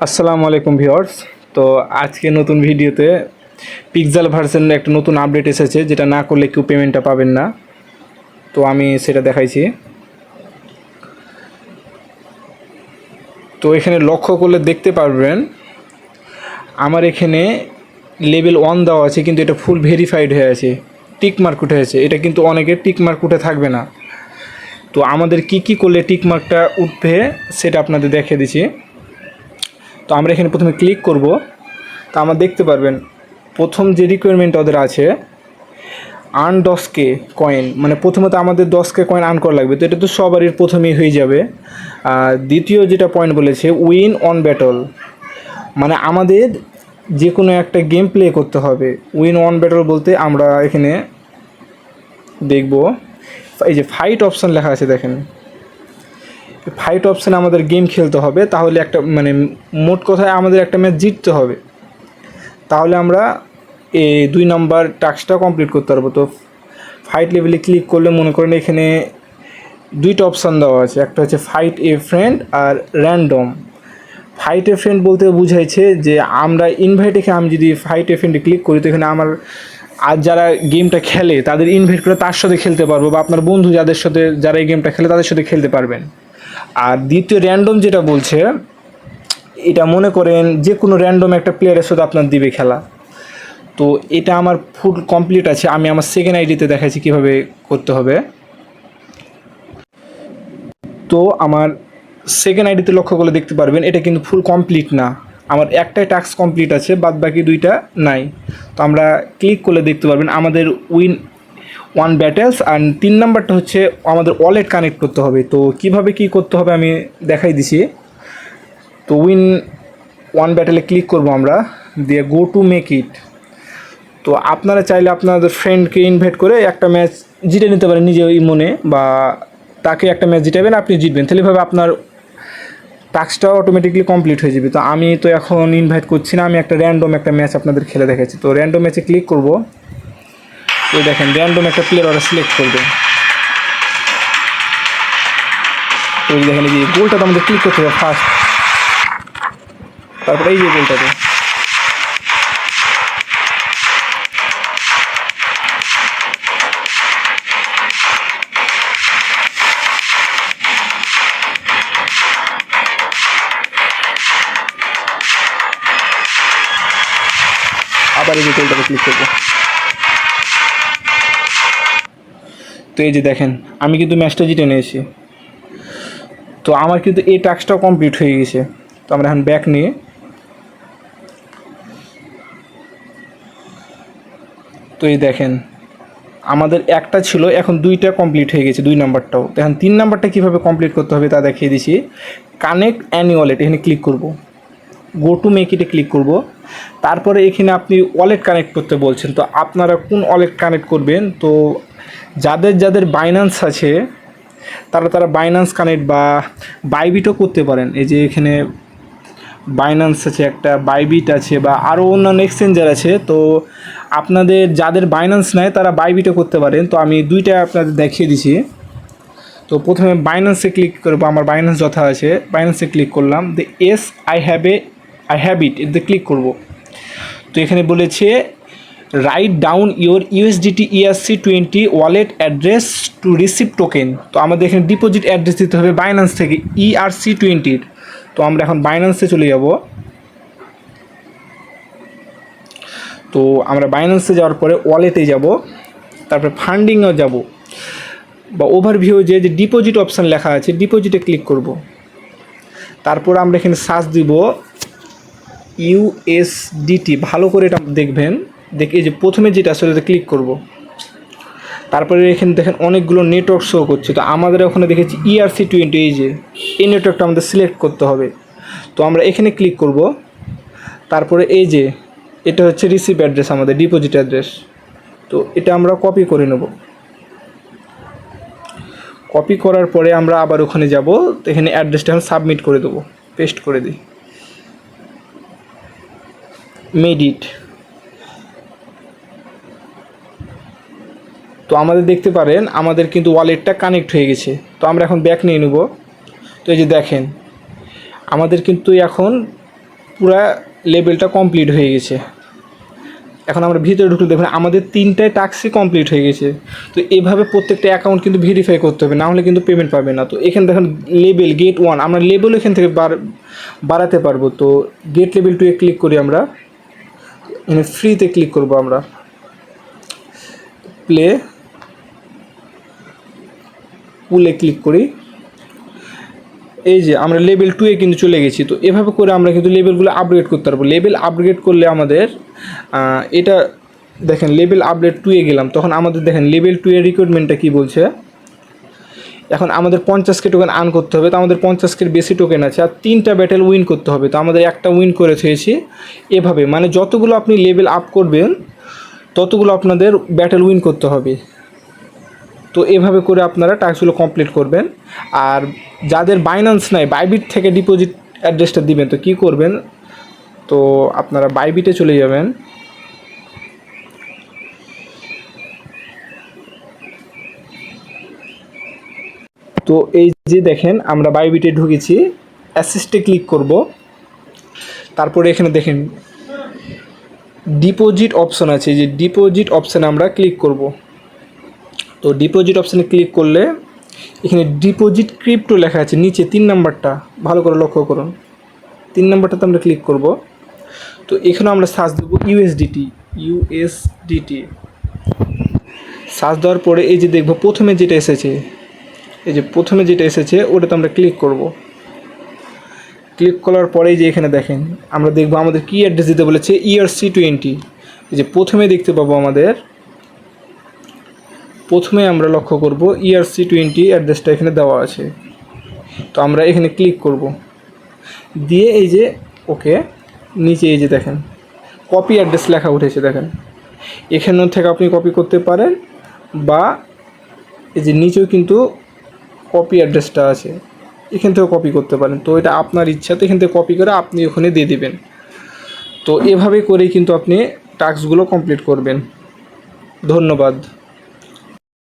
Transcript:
আসসালামু আলাইকুম ভিউয়ার্স। তো আজকে নতুন ভিডিওতে পিক্সেল ভার্সনের একটা নতুন আপডেট এসেছে, যেটা না করলে কেউ পেমেন্টটা পাবেন না। তো আমি সেটা দেখাইছি। তো এখানে লক্ষ্য করলে দেখতে পারবেন আমার এখানে লেভেল 1 দেওয়া আছে, কিন্তু এটা ফুল ভেরিফাইড হয়ে আছে, টিক মার্ক উঠে আছে। এটা কিন্তু অনেকের টিক মার্ক উঠে থাকবে না। তো আমাদের কি করলে টিক মার্কটা উঠবে সেটা আপনাদের দেখিয়ে দিচ্ছি। তো আমরা এখানে প্রথমে ক্লিক করব। তো আমরা দেখতে পারবেন প্রথম যে রিকোয়ারমেন্ট ওদের আছে, আর্ন 10K কয়েন, মানে প্রথমত আমাদের 10K কয়েন আর্ন করা লাগবে। তো এটা তো সবারই প্রথমেই হয়ে যাবে। আর দ্বিতীয় যেটা পয়েন্ট বলেছে, উইন অন ব্যাটল, মানে আমাদের যে কোনো একটা গেম প্লে করতে হবে। উইন অন ব্যাটল বলতে আমরা এখানে দেখব এই যে ফাইট অপশান লেখা আছে, দেখেন ফাইট অপশানে আমাদের গেম খেলতে হবে। তাহলে একটা মানে মোট কথায় আমাদের একটা ম্যাচ জিততে হবে, তাহলে আমরা এই 2 নাম্বার টাস্কটা কমপ্লিট করতে পারবো। তো ফাইট লেভেলে ক্লিক করলে মনে করেন এখানে দুইটা অপশান দেওয়া আছে, একটা হচ্ছে ফাইট এ ফ্রেন্ড আর র্যান্ডম। ফাইট এ ফ্রেন্ড বলতে বুঝাইছে যে আমরা ইনভাইট, এখানে আমি যদি ফাইট এ ফ্রেন্ডে ক্লিক করি তো এখানে আমার আর যারা গেমটা খেলে তাদের ইনভাইট করে তার সাথে খেলতে পারবো, বা আপনার বন্ধু যাদের সাথে যারা এই গেমটা খেলে তাদের সাথে খেলতে পারবেন। আর দ্বিতীয় র্যান্ডম যেটা বলছে, এটা মনে করেন যে কোনো র্যান্ডম একটা প্লেয়ারের সাথে আপনার দিবে খেলা। তো এটা আমার ফুল কমপ্লিট আছে। আমি আমার সেকেন্ড আইডিতে দেখাচ্ছি কীভাবে করতে হবে। তো আমার সেকেন্ড আইডিতে লক্ষ্য করলে দেখতে পারবেন এটা কিন্তু ফুল কমপ্লিট না, আমার একটাই টাস্ক কমপ্লিট আছে, বাদ বাকি দুইটা নাই। তো আমরা ক্লিক করলে দেখতে পারবেন আমাদের উইন ওয়ান ব্যাটেলস, আর 3 নাম্বারটা হচ্ছে আমাদের ওয়ালেট কানেক্ট করতে হবে। তো কিভাবে কি করতে হবে আমি দেখাই দিছি। তো উইন ওয়ান ব্যাটেলে ক্লিক করব আমরা, দিয়ে গো টু মেক ইট। তো আপনারা চাইলে আপনাদের ফ্রেন্ডকে ইনভাইট করে একটা ম্যাচ জিতে নিতে পারেন নিজে ওই মনে, বা তাকে একটা ম্যাচ জিতাবেন, আপনি জিতবেন, তাহলেভাবে আপনার টাস্কটাও অটোমেটিকলি কমপ্লিট হয়ে যাবে। তো আমি তো এখন ইনভাইট করছি না, আমি একটা র্যান্ডম একটা ম্যাচ আপনাদের খেলে দেখাচ্ছি। তো র্যান্ডম ম্যাচে ক্লিক করব। তো দেখেন র্যান্ডম একটা প্লেয়ার ওরা সিলেক্ট করবে। তো দেখেন এই যে গোলটা তো আমাদের ক্লিক করতে হবে ফার্স্ট, তারপরে এই যে গোলটাতে। আবার এই যে গোলটাতে ক্লিক করবো। তো এই যে দেখেন আমি কিন্তু ম্যাচটা জিতে নিয়েছি। তো আমার কিন্তু এই টাস্কটাও কমপ্লিট হয়ে গেছে। তো আমরা এখন ব্যাক নিয়ে, তো এই দেখেন আমাদের একটা ছিল, এখন দুইটা কমপ্লিট হয়ে গেছে, 2 নাম্বারটাও। তো এখন 3 নাম্বারটা কীভাবে কমপ্লিট করতে হবে তা দেখিয়ে দিছি। কানেক্ট অ্যানি ওয়ালেট, এখানে ক্লিক করব, গো টু মেক ইটে ক্লিক করব। তারপরে এখানে আপনি ওয়ালেট কানেক্ট করতে বলছেন, তো আপনারা কোন ওয়ালেট কানেক্ট করবেন। তো যাদের যাদের বাইন্যান্স আছে তারা বাইন্যান্স কানেক্ট বা বাইবিটও করতে পারেন। এই যে এখানে বাইন্যান্স আছে, একটা বাইবিট আছে, বা আরও অন্যান্য এক্সচেঞ্জার আছে। তো আপনাদের যাদের বাইন্যান্স নেয় তারা বাইবিটও করতে পারেন। তো আমি দুইটা আপনাদের দেখিয়ে দিছি। তো প্রথমে বাইন্যান্সে ক্লিক করবো, আমার বাইন্যান্স যথা আছে, বাইন্যান্সে ক্লিক করলাম। The S I have it, এতে ক্লিক করব। তো এখানে বলেছে write down your USDT ERC20 wallet address to receive token. তো আমাদের এখানে ডিপোজিট অ্যাড্রেস দিতে হবে বাইন্যান্স থেকে ERC20। তো আমরা এখন বাইন্যান্সে চলে যাব। তো আমরা বাইন্যান্সে যাওয়ার পরে ওয়ালেটে যাব, তারপরে ফান্ডিংও যাব, বা ওভারভিউ যে ডিপোজিট অপশান লেখা আছে ডিপোজিটে ক্লিক করব। তারপর আমরা এখানে সার্চ দিব USDT, ভালো করে এটা দেখবেন। দেখি এই যে প্রথমে যেটা আসলে ক্লিক করব। তারপরে এখানে দেখেন অনেকগুলো নেটওয়ার্ক শো করছে। তো আমাদের ওখানে দেখেছি ERC20, এই নেটওয়ার্কটা আমাদের সিলেক্ট করতে হবে। তো আমরা এখানে ক্লিক করব। তারপরে এই যে এটা হচ্ছে রিসিভ অ্যাড্রেস, আমাদের ডিপোজিট অ্যাড্রেস। তো এটা আমরা কপি করে নেব। কপি করার পরে আমরা আবার ওখানে যাব। তো এখানে অ্যাড্রেসটা এখন সাবমিট করে দেবো, পেস্ট করে দিই, মেড ইট। তো আমাদের দেখতে পারেন আমাদের কিন্তু ওয়ালেটটা কানেক্ট হয়ে গেছে। তো আমরা এখন ব্যাক নিয়ে নেব। তো এই যে দেখেন আমাদের কিন্তু এখন পুরা লেভেলটা কমপ্লিট হয়ে গেছে। এখন আমরা ভিতরে ঢুকলে দেখুন আমাদের 3টায় টাস্কই কমপ্লিট হয়ে গেছে। তো এভাবে প্রত্যেকটা অ্যাকাউন্ট কিন্তু ভেরিফাই করতে হবে, না হলে কিন্তু পেমেন্ট পাবে না। তো এখানে দেখুন লেভেল গেট 1, আমরা লেভেল এখান থেকে বাড়াতে পারবো। তো গেট লেভেল 2 এ ক্লিক করি আমরা, এখানে ফ্রিতে ক্লিক করব আমরা, পুলে ক্লিক করি। এই যে আমরা লেভেল 2 এ কিন্তু চলে গেছি। তো এভাবে করে আমরা কিন্তু লেভেলগুলো আপগ্রেড করতে পারবো। লেভেল আপগ্রেড করলে আমাদের এটা দেখেন লেভেল আপগ্রেড 2 এ গেলাম, তখন আমাদের দেখেন লেভেল 2 এর রিকোয়ারমেন্টটা কী বলছে। এখন আমাদের 50K টোকেন আর্ন করতে হবে। তো আমাদের 50K বেশি টোকেন আছে, আর 3টা ব্যাটেল উইন করতে হবে। তো আমাদের একটা উইন করে থেয়েছি। এভাবে মানে যতগুলো আপনি লেভেল আপ করবেন ততগুলো আপনাদের ব্যাটেল উইন করতে হবে। তো এভাবে করে আপনারা টাস্কগুলো কমপ্লিট করবেন। আর যাদের বাইন্যান্স নাই, বাইবিট থেকে ডিপোজিট অ্যাড্রেসটা দিবেন। তো কী করবেন, তো আপনারা বাইবিটে চলে যাবেন। তো এই যে দেখেন আমরা বাইবিটে ঢুকেছি, অ্যাসিস্টে ক্লিক করব। তারপরে এখানে দেখেন ডিপোজিট অপশন আছে, যে ডিপোজিট অপশানে আমরা ক্লিক করব। তো ডিপোজিট অপশানে ক্লিক করলে এখানে ডিপোজিট ক্রিপ্টো লেখা আছে নিচে 3 নাম্বারটা, ভালো করে লক্ষ্য করুন। 3 নাম্বারটাতে আমরা ক্লিক করব। তো এখানে আমরা সার্চ দেবো ইউএসডিটি। সার্চ দেওয়ার পরে এই যে দেখবো প্রথমে যেটা এসেছে, এই যে প্রথমে যেটা এসেছে ওটাতে আমরা ক্লিক করব। ক্লিক করার পরেই যে এখানে দেখেন আমরা দেখবো আমাদের কি অ্যাড্রেস দিতে বলেছে, ERC20। এই যে প্রথমে দেখতে পাবো আমাদের, প্রথমে আমরা লক্ষ্য করব ERC20 অ্যাড্রেসটা এখানে দেওয়া আছে। তো আমরা এখানে ক্লিক করব, দিয়ে এই যে ওকে, নিচে এই যে দেখেন কপি অ্যাড্রেস লেখা উঠেছে, দেখেন এখান থেকে আপনি কপি করতে পারেন, বা এই যে নিচেও কিন্তু কপি অ্যাড্রেসটা আছে, এখান থেকেও কপি করতে পারেন। তো এটা আপনার ইচ্ছা, তো এখান থেকে কপি করে আপনি ওখানে দিয়ে দিবেন। তো এভাবে করেই কিন্তু আপনি টাস্কগুলো কমপ্লিট করবেন। ধন্যবাদ।